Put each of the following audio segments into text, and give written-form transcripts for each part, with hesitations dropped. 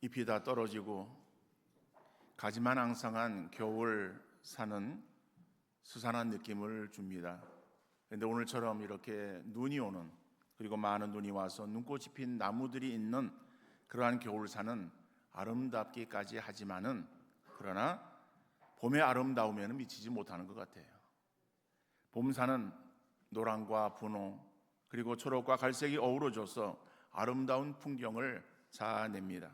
잎이 다 떨어지고 가지만 앙상한 겨울 사는 수산한 느낌을 줍니다. 그런데 오늘처럼 이렇게 눈이 오는, 그리고 많은 눈이 와서 눈꽃이 핀 나무들이 있는 그러한 겨울사는 아름답기까지 하지만은, 그러나 봄의 아름다움에는 미치지 못하는 것 같아요. 봄사는 노랑과 분홍 그리고 초록과 갈색이 어우러져서 아름다운 풍경을 자아냅니다.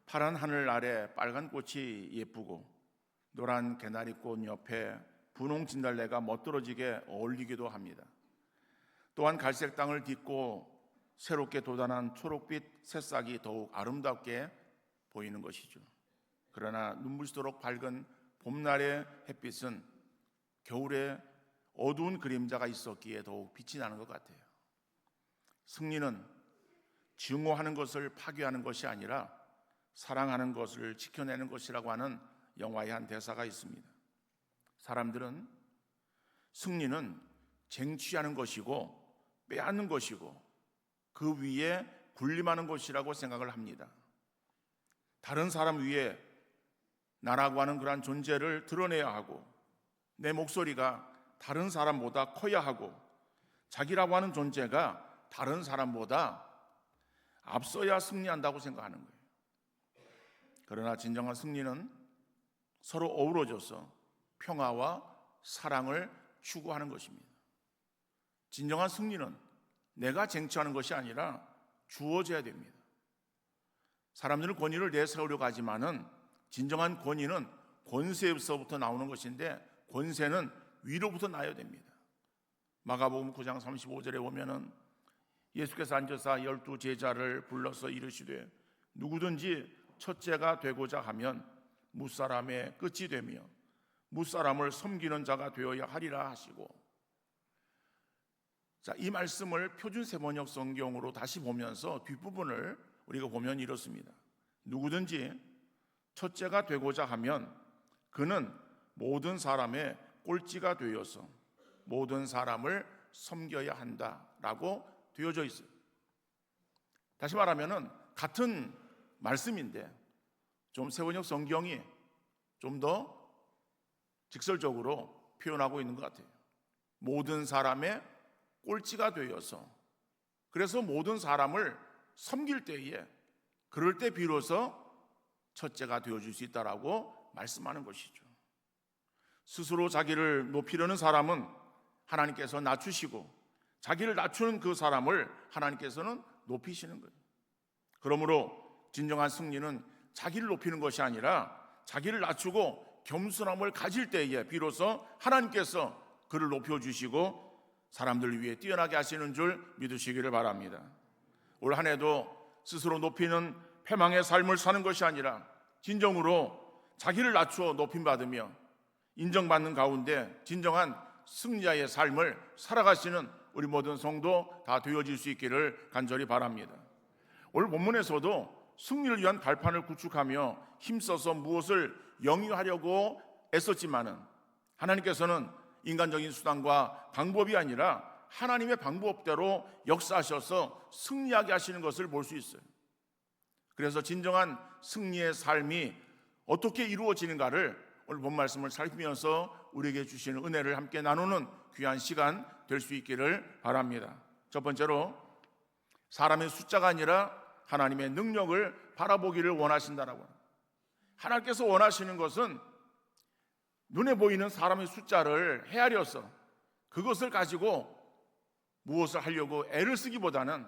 파란 하늘 아래 빨간 꽃이 예쁘고 노란 개나리꽃 옆에 분홍 진달래가 멋들어지게 어울리기도 합니다. 또한 갈색 땅을 딛고 새롭게 돋아난 초록빛 새싹이 더욱 아름답게 보이는 것이죠. 그러나 눈부시도록 밝은 봄날의 햇빛은 겨울에 어두운 그림자가 있었기에 더욱 빛이 나는 것 같아요. 승리는 증오하는 것을 파괴하는 것이 아니라 사랑하는 것을 지켜내는 것이라고 하는 영화의 한 대사가 있습니다. 사람들은 승리는 쟁취하는 것이고 빼앗는 것이고 그 위에 군림하는 것이라고 생각을 합니다. 다른 사람 위에 나라고 하는 그러한 존재를 드러내야 하고, 내 목소리가 다른 사람보다 커야 하고, 자기라고 하는 존재가 다른 사람보다 앞서야 승리한다고 생각하는 거예요. 그러나 진정한 승리는 서로 어우러져서 평화와 사랑을 추구하는 것입니다. 진정한 승리는 내가 쟁취하는 것이 아니라 주어져야 됩니다. 사람들은 권위를 내세우려고 하지만은 진정한 권위는 권세에서부터 나오는 것인데, 권세는 위로부터 나야 됩니다. 마가복음 9장 35절에 보면은 예수께서 앉아서 12 제자를 불러서 이르시되 누구든지 첫째가 되고자 하면 무사람의 끝이 되며 무사람을 섬기는 자가 되어야 하리라 하시고, 자, 이 말씀을 표준 세번역 성경으로 다시 보면서 뒷부분을 우리가 보면 이렇습니다. 누구든지 첫째가 되고자 하면 그는 모든 사람의 꼴찌가 되어서 모든 사람을 섬겨야 한다라고 되어져 있어요. 다시 말하면은 같은 말씀인데 좀 세번역 성경이 좀 더 직설적으로 표현하고 있는 것 같아요. 모든 사람의 꼴찌가 되어서, 그래서 모든 사람을 섬길 때에, 그럴 때 비로소 첫째가 되어줄 수 있다라고 말씀하는 것이죠. 스스로 자기를 높이려는 사람은 하나님께서 낮추시고, 자기를 낮추는 그 사람을 하나님께서는 높이시는 거예요. 그러므로 진정한 승리는 자기를 높이는 것이 아니라 자기를 낮추고 겸손함을 가질 때에 비로소 하나님께서 그를 높여주시고 사람들 위해 뛰어나게 하시는 줄 믿으시기를 바랍니다. 올 한 해도 스스로 높이는 패망의 삶을 사는 것이 아니라 진정으로 자기를 낮추어 높임받으며 인정받는 가운데 진정한 승리자의 삶을 살아가시는 우리 모든 성도 다 되어질 수 있기를 간절히 바랍니다. 오늘 본문에서도 승리를 위한 발판을 구축하며 힘써서 무엇을 영위하려고 애썼지만은 하나님께서는 인간적인 수단과 방법이 아니라 하나님의 방법대로 역사하셔서 승리하게 하시는 것을 볼 수 있어요. 그래서 진정한 승리의 삶이 어떻게 이루어지는가를 오늘 본 말씀을 살피면서 우리에게 주시는 은혜를 함께 나누는 귀한 시간 될 수 있기를 바랍니다. 첫 번째로, 사람의 숫자가 아니라 하나님의 능력을 바라보기를 원하신다라고 합니다. 하나님께서 원하시는 것은 눈에 보이는 사람의 숫자를 헤아려서 그것을 가지고 무엇을 하려고 애를 쓰기보다는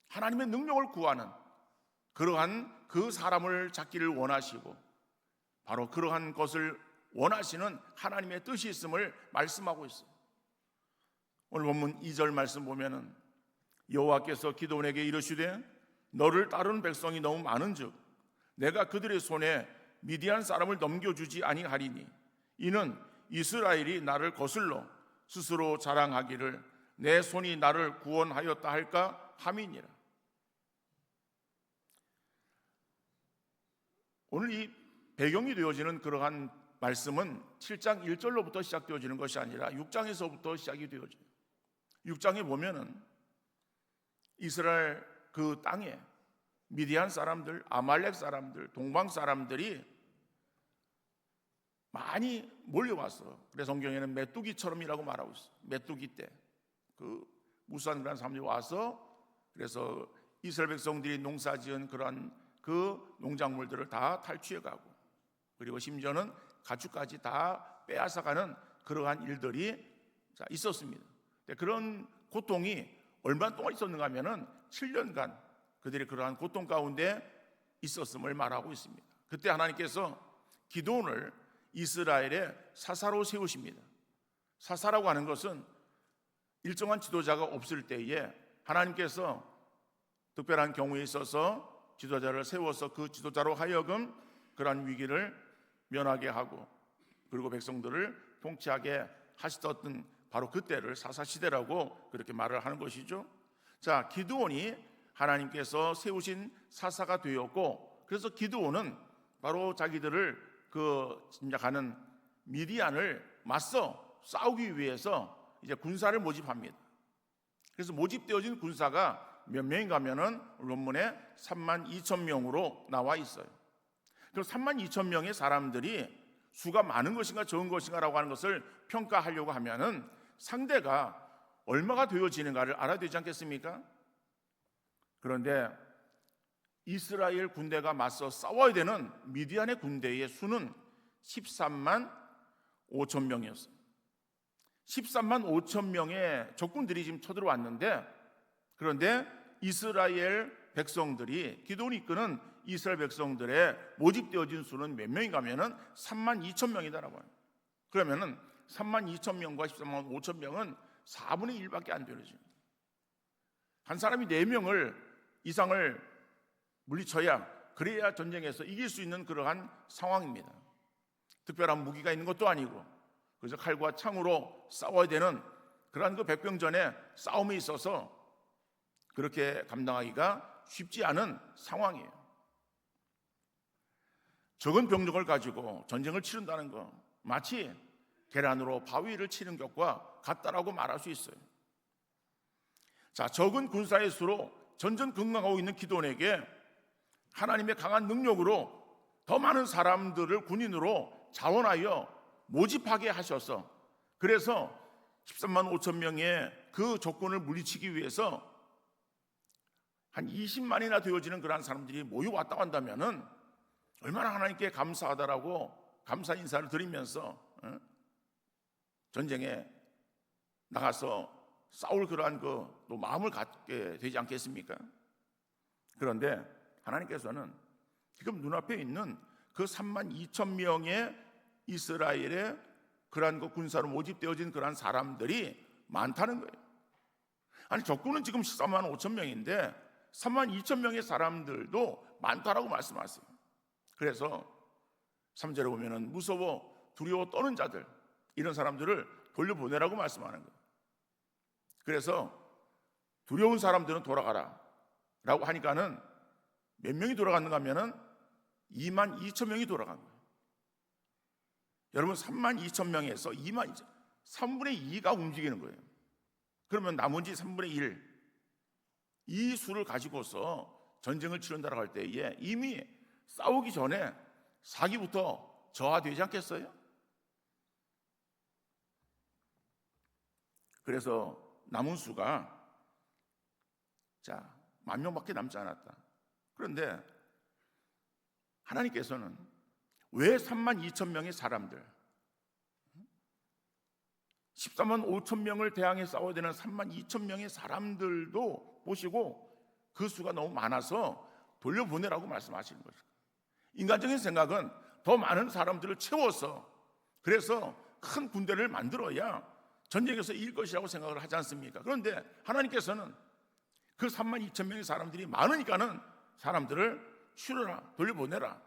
하나님의 능력을 구하는 그러한 그 사람을 찾기를 원하시고, 바로 그러한 것을 원하시는 하나님의 뜻이 있음을 말씀하고 있어요. 오늘 본문 2절 말씀 보면은 여호와께서 기드온에게 이르시되 너를 따르는 백성이 너무 많은즉 내가 그들의 손에 미디안 사람을 넘겨주지 아니하리니 이는 이스라엘이 나를 거슬러 스스로 자랑하기를 내 손이 나를 구원하였다 할까 함이니라. 오늘 이 배경이 되어지는 그러한 말씀은 7장 1절로부터 시작되어지는 것이 아니라 6장에서부터 시작이 되어져요. 6장에 보면은 이스라엘 그 땅에 미디안 사람들, 아말렉 사람들, 동방 사람들이 많이 몰려왔어. 그래서 성경에는 메뚜기처럼이라고 말하고 있어. 메뚜기 때 그 무수한 그런 사람들이 와서, 그래서 이스라엘 백성들이 농사지은 그런 그 농작물들을 다 탈취해가고, 그리고 심지어는 가축까지 다 빼앗아가는 그러한 일들이 있었습니다. 그런 고통이 얼마 동안 있었는가 하면은 7년간 그들이 그러한 고통 가운데 있었음을 말하고 있습니다. 그때 하나님께서 기드온을 이스라엘의 사사로 세우십니다. 사사라고 하는 것은 일정한 지도자가 없을 때에 하나님께서 특별한 경우에 있어서 지도자를 세워서 그 지도자로 하여금 그러한 위기를 면하게 하고, 그리고 백성들을 통치하게 하시던 바로 그때를 사사시대라고 그렇게 말을 하는 것이죠. 자, 기드온이 하나님께서 세우신 사사가 되었고, 그래서 기드온은 바로 자기들을 짐작하는 미디안을 맞서 싸우기 위해서 이제 군사를 모집합니다. 그래서 모집되어진 군사가 몇 명인가 하면은論문에 32,000명으로 나와 있어요. 그럼 32,000명의 사람들이 수가 많은 것인가 적은 것인가라고 하는 것을 평가하려고 하면은 상대가 얼마가 되어지는가를 알아야 되지 않겠습니까? 그런데 이스라엘 군대가 맞서 싸워야 되는 미디안의 군대의 수는 13만 5천 명이었어요. 13만 5천 명의 적군들이 지금 쳐들어왔는데, 그런데 이스라엘 백성들이, 기드온이 이끄는 이스라엘 백성들의 모집되어진 수는 몇 명인가 하면은 3만 2천 명이다라고 해요. 그러면은 3만 2천 명과 13만 5천 명은 4분의 1밖에 안 되는 거죠. 한 사람이 4명을 이상을 물리쳐야, 그래야 전쟁에서 이길 수 있는 그러한 상황입니다. 특별한 무기가 있는 것도 아니고, 그래서 칼과 창으로 싸워야 되는 그러한 그 백병전의 싸움에 있어서 그렇게 감당하기가 쉽지 않은 상황이에요. 적은 병력을 가지고 전쟁을 치른다는 거 마치 계란으로 바위를 치는 것과 같다라고 말할 수 있어요. 자, 적은 군사의 수로 전전긍긍하고 있는 기드온에게 하나님의 강한 능력으로 더 많은 사람들을 군인으로 자원하여 모집하게 하셔서, 그래서 13만 5천 명의 그 적군을 물리치기 위해서 한 20만이나 되어지는 그런 사람들이 모여왔다고 한다면은 얼마나 하나님께 감사하다라고 감사 인사를 드리면서 전쟁에 나가서 싸울 그러한 또 마음을 갖게 되지 않겠습니까? 그런데 하나님께서는 지금 눈앞에 있는 그 3만 2천 명의 이스라엘의 그러한 그 군사로 모집되어진 그러한 사람들이 많다는 거예요. 아니, 적군은 지금 13만 5천 명인데 3만 2천 명의 사람들도 많다라고 말씀하세요. 그래서 3절에 보면은 무서워 두려워 떠는 자들, 이런 사람들을 돌려보내라고 말씀하는 거예요. 그래서 두려운 사람들은 돌아가라 라고 하니까는 몇 명이 돌아갔는가 하면은 2만 2천 명이 돌아간 거예요. 여러분, 3만 2천 명에서 2만 2천, 3분의 2가 움직이는 거예요. 그러면 나머지 3분의 1, 이 수를 가지고서 전쟁을 치른다고 할 때에 이미 싸우기 전에 사기부터 저하되지 않겠어요? 그래서 남은 수가 10,000명밖에 남지 않았다. 그런데 하나님께서는 왜 3만 2천 명의 사람들, 13만 5천 명을 대항해 싸워야 되는 3만 2천 명의 사람들도 보시고 그 수가 너무 많아서 돌려보내라고 말씀하시는 거죠. 인간적인 생각은 더 많은 사람들을 채워서, 그래서 큰 군대를 만들어야 전쟁에서 이길 것이라고 생각을 하지 않습니까? 그런데 하나님께서는 그 3만 2천 명의 사람들이 많으니까는 사람들을 치러라, 돌려보내라.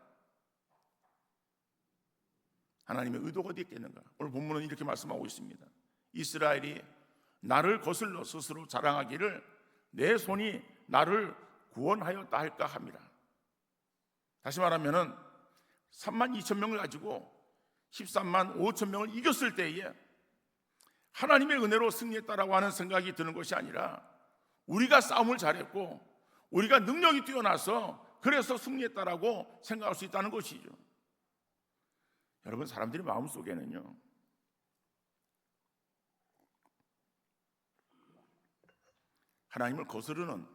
하나님의 의도가 어디 있겠는가? 오늘 본문은 이렇게 말씀하고 있습니다. 이스라엘이 나를 거슬러 스스로 자랑하기를 내 손이 나를 구원하였다 할까 합니다. 다시 말하면은 3만 2천 명을 가지고 13만 5천 명을 이겼을 때에 하나님의 은혜로 승리했다라고 하는 생각이 드는 것이 아니라, 우리가 싸움을 잘했고 우리가 능력이 뛰어나서 그래서 승리했다라고 생각할 수 있다는 것이죠. 여러분, 사람들이 마음속에는요, 하나님을 거스르는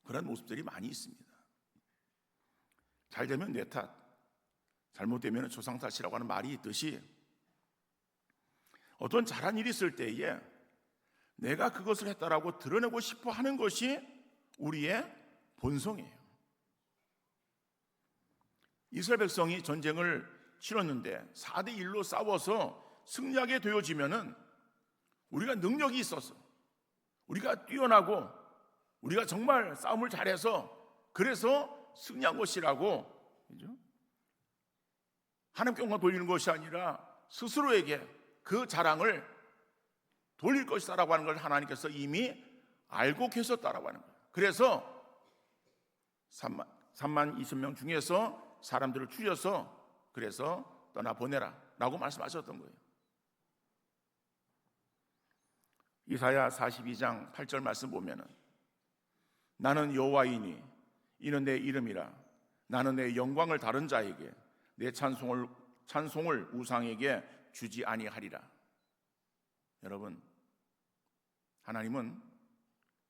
그런 모습들이 많이 있습니다. 잘 되면 내 탓, 잘못되면 조상 탓이라고 하는 말이 있듯이 어떤 잘한 일이 있을 때에 내가 그것을 했다라고 드러내고 싶어 하는 것이 우리의 본성이에요. 이스라엘 백성이 전쟁을 치렀는데 4대1로 싸워서 승리하게 되어지면은 우리가 능력이 있어서, 우리가 뛰어나고, 우리가 정말 싸움을 잘해서 그래서 승리한 것이라고, 하나님께 영광 돌리는 것이 아니라 스스로에게 그 자랑을 돌릴 것이다라고 하는 걸 하나님께서 이미 알고 계셨다라고 하는 거예요. 그래서 3만 20명 중에서 사람들을 추려서 그래서 떠나보내라 라고 말씀하셨던 거예요. 이사야 42장 8절 말씀 보면은 나는 여호와이니 이는 내 이름이라 나는 내 영광을 다른 자에게 내 찬송을 우상에게 주지 아니하리라. 여러분, 하나님은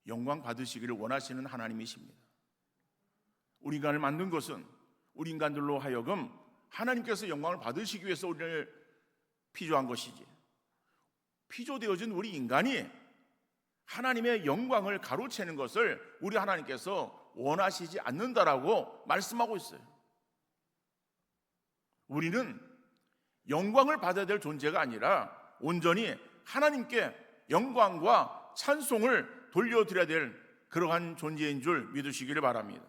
영광 받으시기를 원하시는 하나님이십니다. 우리 인간을 만든 것은 우리 인간들로 하여금 하나님께서 영광을 받으시기 위해서 우리를 피조한 것이지, 피조되어진 우리 인간이 하나님의 영광을 가로채는 것을 우리 하나님께서 원하시지 않는다라고 말씀하고 있어요. 우리는 영광을 받아야 될 존재가 아니라 온전히 하나님께 영광과 찬송을 돌려드려야 될 그러한 존재인 줄 믿으시기를 바랍니다.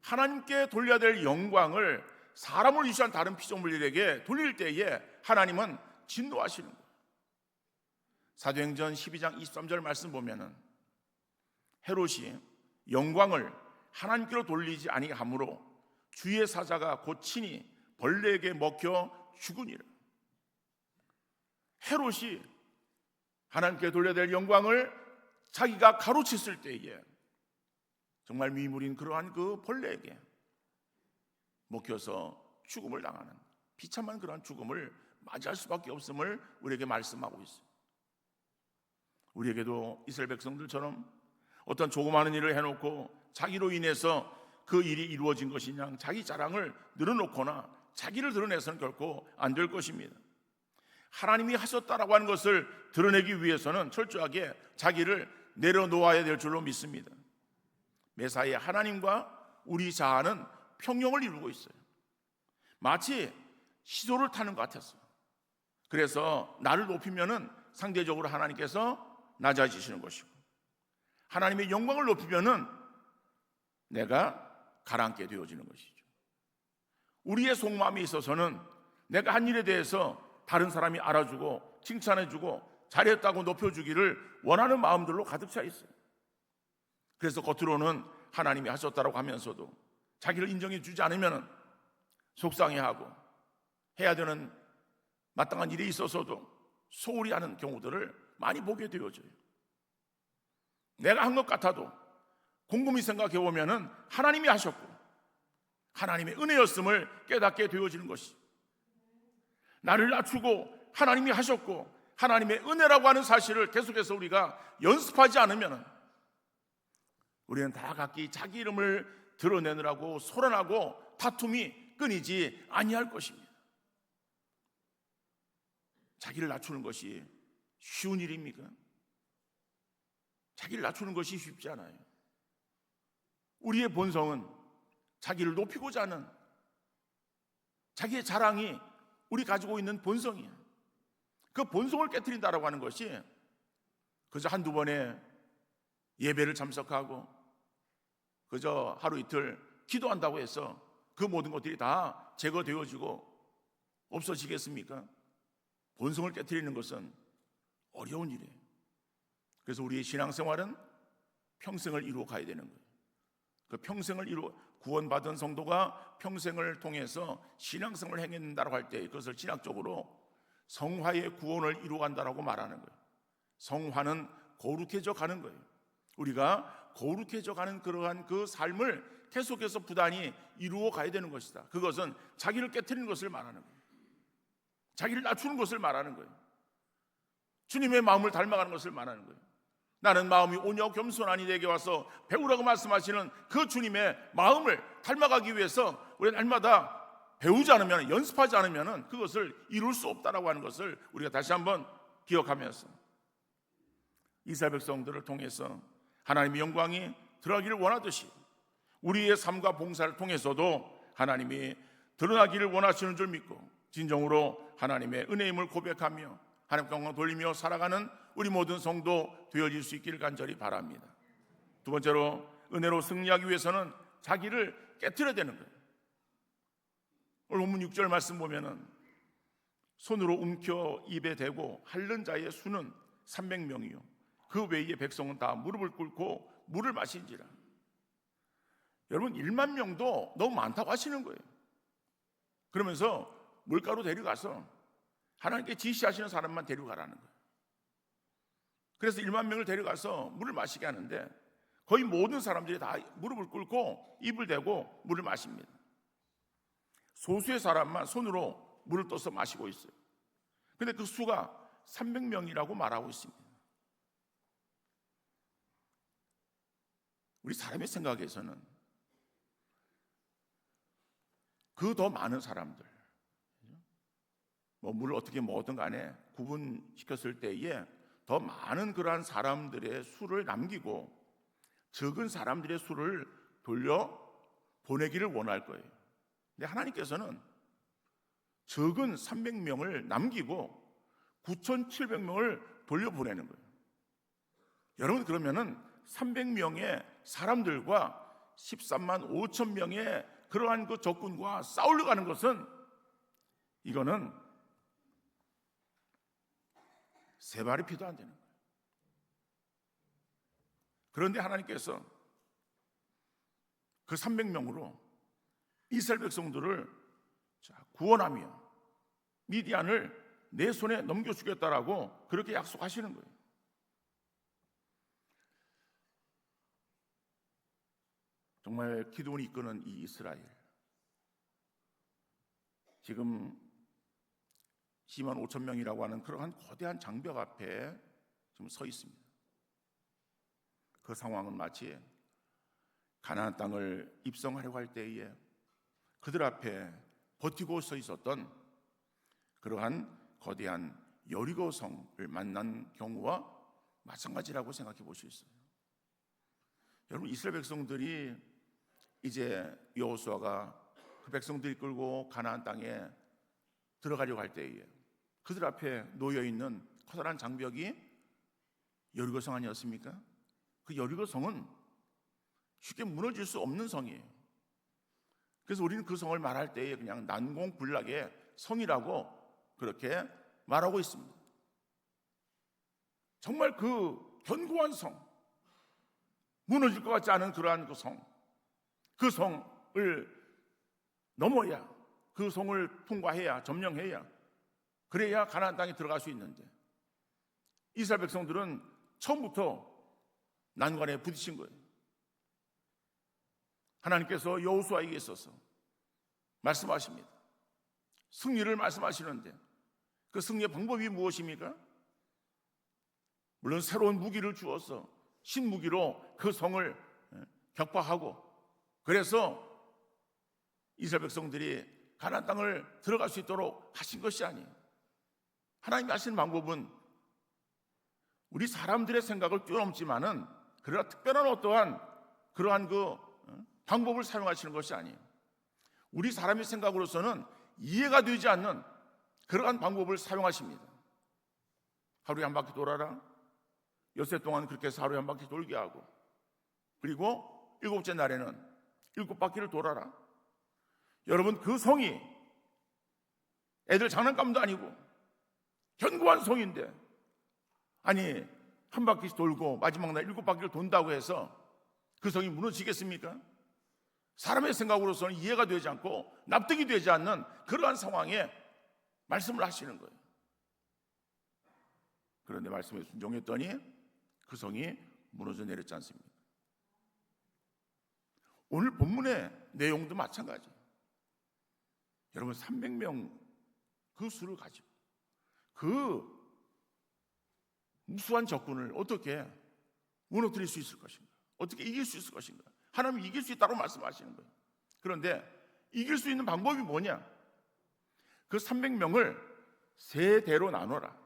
하나님께 돌려야 될 영광을 사람을 위시한 다른 피조물들에게 돌릴 때에 하나님은 진노하시는 거예요. 사도행전 12장 23절 말씀 보면은 헤롯이 영광을 하나님께로 돌리지 아니하므로 주의 사자가 곧 친히 벌레에게 먹혀 죽으니라. 헤롯이 하나님께 돌려야 될 영광을 자기가 가로챘을 때에 정말 미물인 그러한 그 벌레에게 먹혀서 죽음을 당하는 비참한 그러한 죽음을 맞이할 수밖에 없음을 우리에게 말씀하고 있어요. 우리에게도 이스라엘 백성들처럼 어떤 조그마한 일을 해놓고 자기로 인해서 그 일이 이루어진 것이냐 자기 자랑을 늘어놓거나 자기를 드러내서는 결코 안 될 것입니다. 하나님이 하셨다라고 하는 것을 드러내기 위해서는 철저하게 자기를 내려놓아야 될 줄로 믿습니다. 매사에 하나님과 우리 자아는 평형을 이루고 있어요. 마치 시소를 타는 것 같았어요. 그래서 나를 높이면은 상대적으로 하나님께서 낮아지시는 것이고, 하나님의 영광을 높이면은 내가 가라앉게 되어지는 것이죠. 우리의 속마음에 있어서는 내가 한 일에 대해서 다른 사람이 알아주고 칭찬해주고 잘했다고 높여주기를 원하는 마음들로 가득 차 있어요. 그래서 겉으로는 하나님이 하셨다고 하면서도 자기를 인정해 주지 않으면 속상해하고 해야 되는 마땅한 일에 있어서도 소홀히 하는 경우들을 많이 보게 되어져요. 내가 한 것 같아도 곰곰이 생각해 보면은 하나님이 하셨고 하나님의 은혜였음을 깨닫게 되어지는 것이, 나를 낮추고 하나님이 하셨고 하나님의 은혜라고 하는 사실을 계속해서 우리가 연습하지 않으면 우리는 다 각기 자기 이름을 드러내느라고 소란하고 다툼이 끊이지 아니할 것입니다. 자기를 낮추는 것이 쉬운 일입니까? 자기를 낮추는 것이 쉽지 않아요. 우리의 본성은 자기를 높이고자 하는 자기의 자랑이 우리 가지고 있는 본성이에요. 그 본성을 깨트린다라고 하는 것이 그저 한두 번의 예배를 참석하고 그저 하루 이틀 기도한다고 해서 그 모든 것들이 다 제거되어지고 없어지겠습니까? 본성을 깨트리는 것은 어려운 일이에요. 그래서 우리의 신앙생활은 평생을 이루어 가야 되는 거예요. 그 평생을 구원받은 성도가 평생을 통해서 신앙생활을 행한다고 할 때 그것을 신학적으로 성화의 구원을 이루어간다라고 말하는 거예요. 성화는 거룩해져 가는 거예요. 우리가 거룩해져 가는 그러한 그 삶을 계속해서 부단히 이루어 가야 되는 것이다. 그것은 자기를 깨트리는 것을 말하는 거예요. 자기를 낮추는 것을 말하는 거예요. 주님의 마음을 닮아가는 것을 말하는 거예요. 나는 마음이 온유하고 겸손하니 내게 와서 배우라고 말씀하시는 그 주님의 마음을 닮아가기 위해서 우리 날마다 배우지 않으면, 연습하지 않으면 그것을 이룰 수 없다라고 하는 것을 우리가 다시 한번 기억하면서 이스라엘 백성들을 통해서 하나님의 영광이 드러나기를 원하듯이 우리의 삶과 봉사를 통해서도 하나님이 드러나기를 원하시는 줄 믿고 진정으로 하나님의 은혜임을 고백하며 하나님 영광 돌리며 살아가는 우리 모든 성도 되어질 수 있기를 간절히 바랍니다. 두 번째로, 은혜로 승리하기 위해서는 자기를 깨트려야 되는 거예요. 오늘 본문 6절 말씀 보면은 손으로 움켜 입에 대고 핥는 자의 수는 300명이요 그 외의 백성은 다 무릎을 꿇고 물을 마신지라. 여러분, 1만 명도 너무 많다고 하시는 거예요. 그러면서 물가로 데려가서 하나님께 지시하시는 사람만 데려가라는 거예요. 그래서 1만 명을 데려가서 물을 마시게 하는데 거의 모든 사람들이 다 무릎을 꿇고 입을 대고 물을 마십니다. 소수의 사람만 손으로 물을 떠서 마시고 있어요. 근데 그 수가 300명이라고 말하고 있습니다. 우리 사람의 생각에서는 그 더 많은 사람들, 물을 어떻게 먹든 간에 구분시켰을 때에 더 많은 그러한 사람들의 수를 남기고 적은 사람들의 수를 돌려 보내기를 원할 거예요. 근데 하나님께서는 적은 300명을 남기고 9,700명을 돌려보내는 거예요. 여러분, 그러면은 300명의 사람들과 13만 5천 명의 그러한 그 적군과 싸우려 가는 것은, 이거는 세 발의 피도 안 되는 거예요. 그런데 하나님께서 그 300명으로 이스라엘 백성들을 구원하며 미디안을 내 손에 넘겨주겠다라고 그렇게 약속하시는 거예요. 정말 기드온이 이끄는 이 이스라엘, 지금 10만 5천 명이라고 하는 그러한 거대한 장벽 앞에 지금 서 있습니다. 그 상황은 마치 가나안 땅을 입성하려고 할 때에 그들 앞에 버티고 서 있었던 그러한 거대한 여리고 성을 만난 경우와 마찬가지라고 생각해 보실 수 있어요. 여러분, 이스라엘 백성들이 이제 여호수아가 그 백성들이 끌고 가나안 땅에 들어가려고 할 때에 그들 앞에 놓여 있는 커다란 장벽이 여리고 성 아니었습니까? 그 여리고 성은 쉽게 무너질 수 없는 성이에요. 그래서 우리는 그 성을 말할 때에 그냥 난공불락의 성이라고 그렇게 말하고 있습니다. 정말 그 견고한 성, 무너질 것 같지 않은 그러한 그 성, 그 성을 넘어야, 그 성을 통과해야, 점령해야, 그래야 가나안 땅에 들어갈 수 있는데 이스라엘 백성들은 처음부터 난관에 부딪힌 거예요. 하나님께서 여호수아에게 있어서 말씀하십니다. 승리를 말씀하시는데 그 승리의 방법이 무엇입니까? 물론 새로운 무기를 주어서 신무기로 그 성을 격파하고, 그래서 이스라엘 백성들이 가나안 땅을 들어갈 수 있도록 하신 것이 아니에요. 하나님이 하시는 방법은 우리 사람들의 생각을 뛰어넘지만은 그러나 특별한 어떠한 그러한 그 방법을 사용하시는 것이 아니에요. 우리 사람의 생각으로서는 이해가 되지 않는 그러한 방법을 사용하십니다. 하루에 한 바퀴 돌아라. 엿새 동안 그렇게 해서 하루에 한 바퀴 돌게 하고, 그리고 7째 날에는 7바퀴를 돌아라. 여러분, 그 성이 애들 장난감도 아니고 견고한 성인데, 아니 한 바퀴씩 돌고 마지막 날 7바퀴를 돈다고 해서 그 성이 무너지겠습니까? 사람의 생각으로서는 이해가 되지 않고 납득이 되지 않는 그러한 상황에 말씀을 하시는 거예요. 그런데 말씀에 순종했더니 그 성이 무너져 내렸지 않습니까? 오늘 본문의 내용도 마찬가지예요. 여러분 300명 그 수를 가지고 그 무수한 적군을 어떻게 무너뜨릴 수 있을 것인가? 어떻게 이길 수 있을 것인가? 하나님이 이길 수 있다고 말씀하시는 거예요. 그런데 이길 수 있는 방법이 뭐냐? 그 300명을 세 대로 나눠라.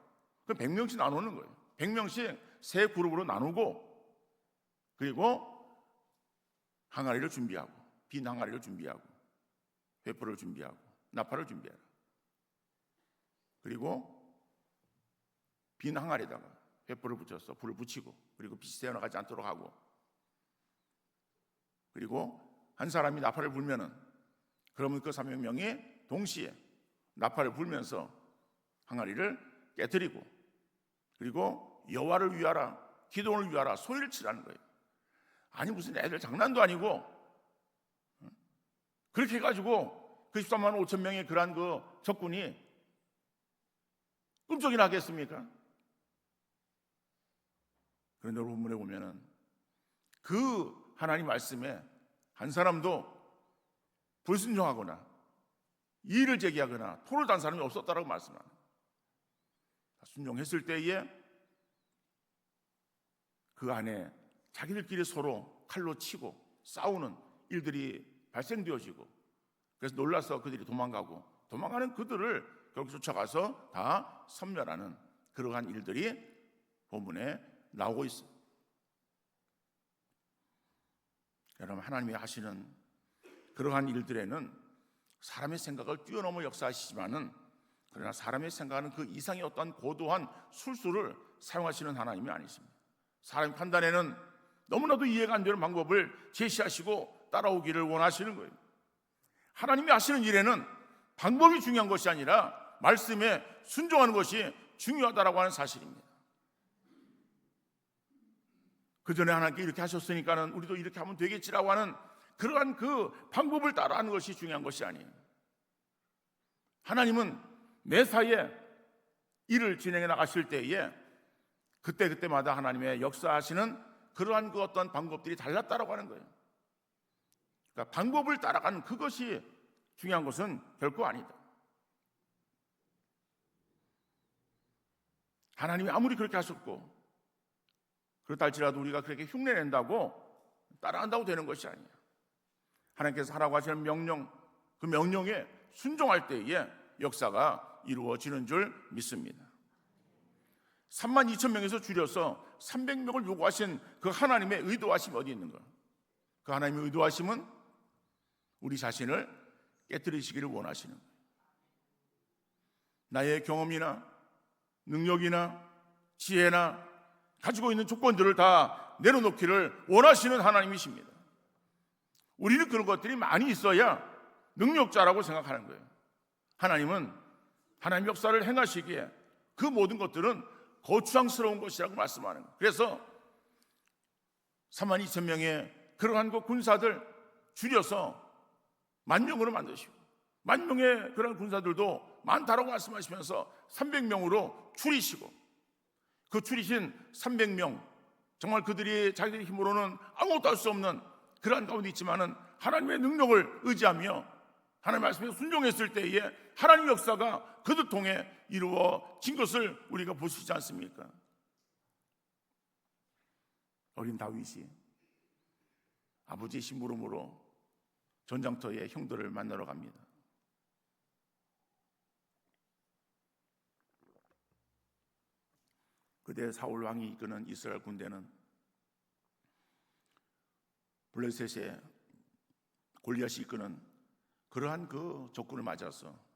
그럼 100명씩 나누는 거예요. 100명씩 세 그룹으로 나누고, 그리고 항아리를 준비하고, 빈 항아리를 준비하고, 횃불을 준비하고, 나팔을 준비하라. 그리고 빈 항아리에다가 횃불을 붙여서 불을 붙이고, 그리고 빛이 새어나가지 않도록 하고, 그리고 한 사람이 나팔을 불면은, 그러면 그 300명이 동시에 나팔을 불면서 항아리를 깨뜨리고, 그리고 여호와를 위하라, 기도를 위하라 소리를 치라는 거예요. 아니 무슨 애들 장난도 아니고 그렇게 해가지고 그 13만 5천 명의 그러한 그 적군이 꿈쩍이나 하겠습니까? 그런데 오늘 본문에 보면은 그 하나님 말씀에 한 사람도 불순종하거나 이의를 제기하거나 토를 단 사람이 없었다라고 말씀합니다. 순종했을 때에 그 안에 자기들끼리 서로 칼로 치고 싸우는 일들이 발생되어지고, 그래서 놀라서 그들이 도망가고, 도망가는 그들을 결국 쫓아가서 다 섬멸하는 그러한 일들이 본문에 나오고 있어요. 여러분, 하나님이 하시는 그러한 일들에는 사람의 생각을 뛰어넘어 역사하시지만은, 그러나 사람의 생각하는 그 이상의 어떤 고도한 술수를 사용하시는 하나님이 아니십니다. 사람의 판단에는 너무나도 이해가 안 되는 방법을 제시하시고 따라오기를 원하시는 거예요. 하나님이 하시는 일에는 방법이 중요한 것이 아니라 말씀에 순종하는 것이 중요하다라고 하는 사실입니다. 그 전에 하나님께 이렇게 하셨으니까는 우리도 이렇게 하면 되겠지라고 하는 그러한 그 방법을 따라하는 것이 중요한 것이 아니에요. 하나님은 매사에 일을 진행해 나가실 때에 그때마다 하나님의 역사하시는 그러한 그 어떤 방법들이 달랐다라고 하는 거예요. 그러니까 방법을 따라가는 그것이 중요한 것은 결코 아니다. 하나님이 아무리 그렇게 하셨고 그렇다 할지라도 우리가 그렇게 흉내낸다고 따라간다고 되는 것이 아니에요. 하나님께서 하라고 하시는 명령, 그 명령에 순종할 때에 역사가 이루어지는 줄 믿습니다. 3만 2천 명에서 줄여서 300명을 요구하신 그 하나님의 의도하심이 어디 있는가? 그 하나님의 의도하심은 우리 자신을 깨뜨리시기를 원하시는 거예요. 나의 경험이나 능력이나 지혜나 가지고 있는 조건들을 다 내려놓기를 원하시는 하나님이십니다. 우리는 그런 것들이 많이 있어야 능력자라고 생각하는 거예요. 하나님은 하나님 역사를 행하시기에 그 모든 것들은 거추장스러운 것이라고 말씀하는 거예요. 그래서 3만 2천 명의 그러한 그 군사들 줄여서 10,000명으로 만드시고, 10,000명의 그런 군사들도 많다라고 말씀하시면서 300명으로 줄이시고, 그 줄이신 300명, 정말 그들이 자기들의 힘으로는 아무것도 할 수 없는 그러한 가운데 있지만은 하나님의 능력을 의지하며 하나님 말씀에 순종했을 때에 하나님 역사가 그들 통해 이루어진 것을 우리가 볼 수 있지 않습니까? 어린 다윗이 아버지의 심부름으로 전장터에 형들을 만나러 갑니다. 그때 사울 왕이 이끄는 이스라엘 군대는 블레셋의 골리앗이 이끄는 그러한 그 적군을 맞아서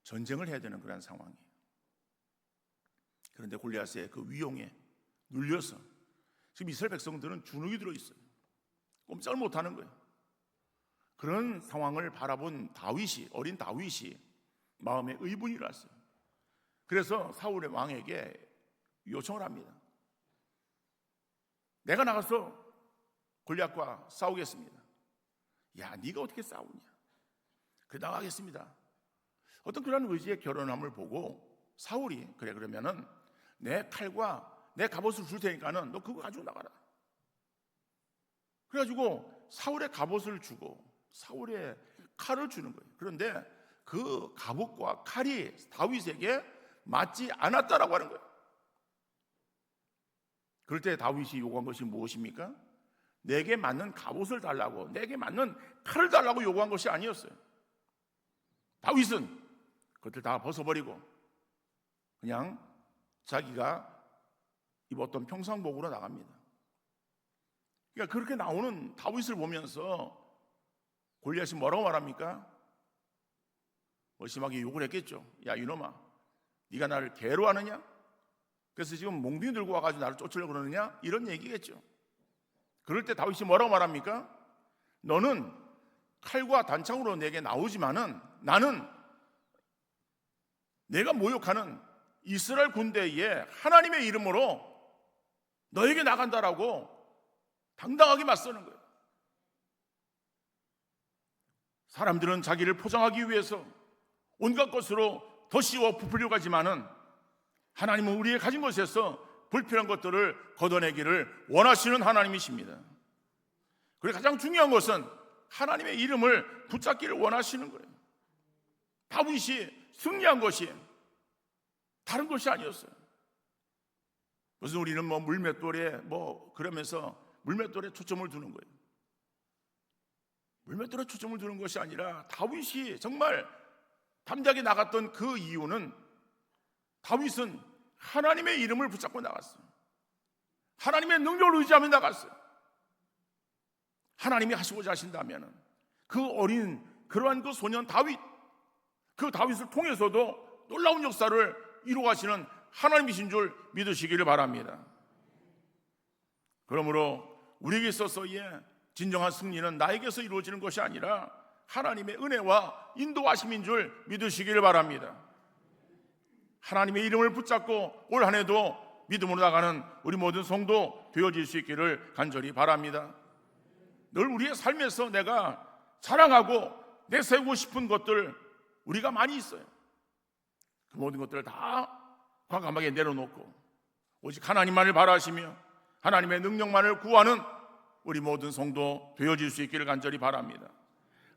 전쟁을 해야 되는 그런 상황이에요. 그런데 골리앗의 그 위용에 눌려서 지금 이스라엘 백성들은 주눅이 들어있어요. 꼼짝을 못하는 거예요. 그런 상황을 바라본 다윗이, 어린 다윗이 마음에 의분이 일어났어요. 그래서 사울의 왕에게 요청을 합니다. 내가 나가서 골리앗과 싸우겠습니다. 야, 네가 어떻게 싸우냐? 그래, 나가겠습니다. 어떤 그런 의지의 결혼함을 보고 사울이 그래, 그러면은 내 칼과 내 갑옷을 줄 테니까는 너 그거 가지고 나가라. 그래가지고 사울의 갑옷을 주고 사울의 칼을 주는 거예요. 그런데 그 갑옷과 칼이 다윗에게 맞지 않았다라고 하는 거예요. 그럴 때 다윗이 요구한 것이 무엇입니까? 내게 맞는 갑옷을 달라고, 내게 맞는 칼을 달라고 요구한 것이 아니었어요. 다윗은 그것들 다 벗어버리고 그냥 자기가 입었던 평상복으로 나갑니다. 그러니까 그렇게 나오는 다윗을 보면서 골리앗이 뭐라고 말합니까? 심하게 욕을 했겠죠. 야 이놈아, 네가 나를 개로 하느냐? 그래서 지금 몽둥이 들고 와가지고 나를 쫓으려고 그러느냐? 이런 얘기겠죠. 그럴 때 다윗이 뭐라고 말합니까? 너는 칼과 단창으로 내게 나오지만은 나는 내가 모욕하는 이스라엘 군대에 하나님의 이름으로 너에게 나간다라고 당당하게 맞서는 거예요. 사람들은 자기를 포장하기 위해서 온갖 것으로 더 씌워 부풀려고 하지만은 하나님은 우리의 가진 것에서 불필요한 것들을 걷어내기를 원하시는 하나님이십니다. 그리고 가장 중요한 것은 하나님의 이름을 붙잡기를 원하시는 거예요. 다윗이 승리한 것이 다른 것이 아니었어요. 무슨 우리는 물맷돌에 그러면서 물맷돌에 초점을 두는 거예요. 물맷돌에 초점을 두는 것이 아니라 다윗이 정말 담대하게 나갔던 그 이유는 다윗은 하나님의 이름을 붙잡고 나갔어요. 하나님의 능력을 의지하며 나갔어요. 하나님이 하시고자 하신다면 그 어린 그러한 그 소년 다윗, 그 다윗을 통해서도 놀라운 역사를 이루어가시는 하나님이신 줄 믿으시기를 바랍니다. 그러므로 우리에게 있어서의 진정한 승리는 나에게서 이루어지는 것이 아니라 하나님의 은혜와 인도하심인 줄 믿으시기를 바랍니다. 하나님의 이름을 붙잡고 올 한 해도 믿음으로 나가는 우리 모든 성도 되어질 수 있기를 간절히 바랍니다. 늘 우리의 삶에서 내가 자랑하고 내세우고 싶은 것들 우리가 많이 있어요. 그 모든 것들을 다 과감하게 내려놓고 오직 하나님만을 바라시며 하나님의 능력만을 구하는 우리 모든 성도 되어질 수 있기를 간절히 바랍니다.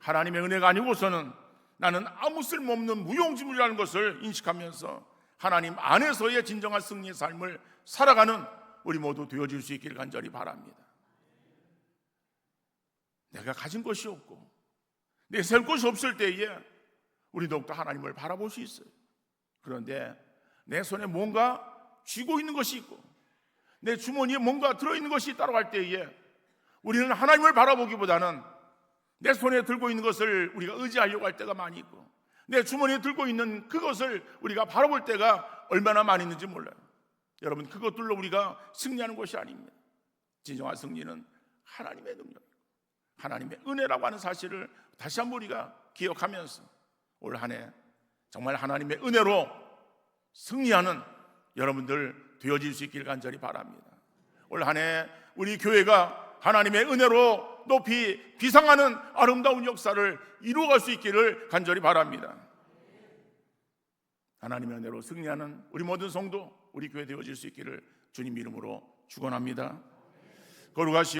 하나님의 은혜가 아니고서는 나는 아무 쓸모없는 무용지물이라는 것을 인식하면서 하나님 안에서의 진정한 승리의 삶을 살아가는 우리 모두 되어질 수 있기를 간절히 바랍니다. 내가 가진 것이 없고 내세울 것이 없을 때에 우리 더욱더 하나님을 바라볼 수 있어요. 그런데 내 손에 뭔가 쥐고 있는 것이 있고 내 주머니에 뭔가 들어있는 것이 있다고 할 때에 우리는 하나님을 바라보기보다는 내 손에 들고 있는 것을 우리가 의지하려고 할 때가 많이 있고 내 주머니에 들고 있는 그것을 우리가 바라볼 때가 얼마나 많이 있는지 몰라요. 여러분, 그것들로 우리가 승리하는 것이 아닙니다. 진정한 승리는 하나님의 능력, 하나님의 은혜라고 하는 사실을 다시 한번 우리가 기억하면서 올 한 해 정말 하나님의 은혜로 승리하는 여러분들 되어질 수 있기를 간절히 바랍니다. 올 한 해 우리 교회가 하나님의 은혜로 높이 비상하는 아름다운 역사를 이루어갈 수 있기를 간절히 바랍니다. 하나님의 은혜로 승리하는 우리 모든 성도, 우리 교회 되어질 수 있기를 주님 이름으로 축원합니다. 거룩하시